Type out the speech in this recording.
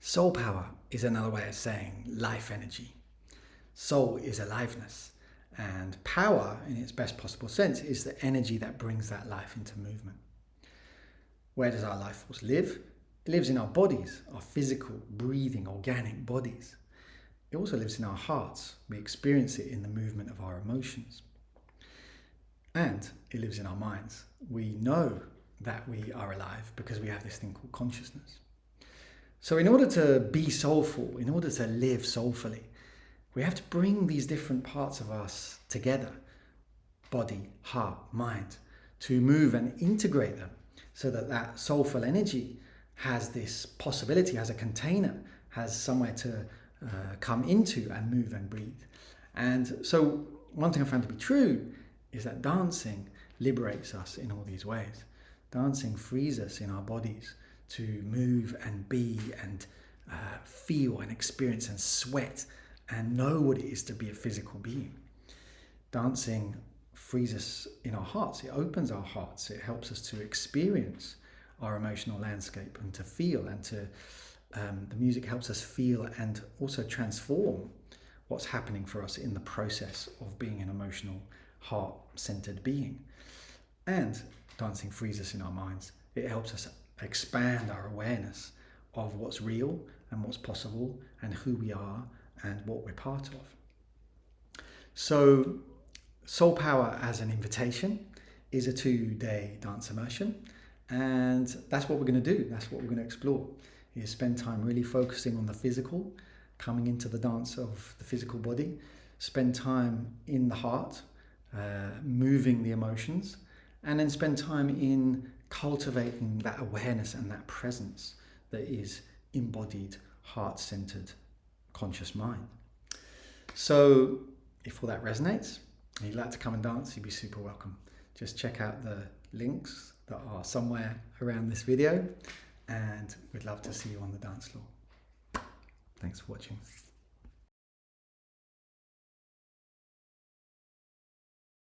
Soul power is another way of saying life energy. Soul is aliveness, and power, in its best possible sense, is the energy that brings that life into movement. Where does our life force live? It lives in our bodies, our physical, breathing, organic bodies. It also lives in our hearts. We experience it in the movement of our emotions. And it lives in our minds. We know that we are alive because we have this thing called consciousness. So in order to be soulful, in order to live soulfully, we have to bring these different parts of us together, body, heart, mind, to move and integrate them so that that soulful energy has this possibility, has a container, has somewhere to come into and move and breathe. And so one thing I found to be true is that dancing liberates us in all these ways. Dancing frees us in our bodies to move and be and feel and experience and sweat and know what it is to be a physical being. Dancing frees us in our hearts. It opens our hearts. It helps us to experience our emotional landscape and to feel, and to the music helps us feel and also transform what's happening for us in the process of being an emotional, heart-centered being. And dancing frees us in our minds. It helps us expand our awareness of what's real and what's possible and who we are and what we're part of. So Soul Power as an invitation is a 2-day dance immersion, and that's what we're going to do. That's what we're going to explore, is spend time really focusing on the physical, coming into the dance of the physical body, spend time in the heart, moving the emotions, and then spend time in cultivating that awareness and that presence that is embodied, heart-centered, conscious mind. So if all that resonates and you'd like to come and dance, you'd be super welcome. Just check out the links that are somewhere around this video, and we'd love to see you on the dance floor. Thanks for watching.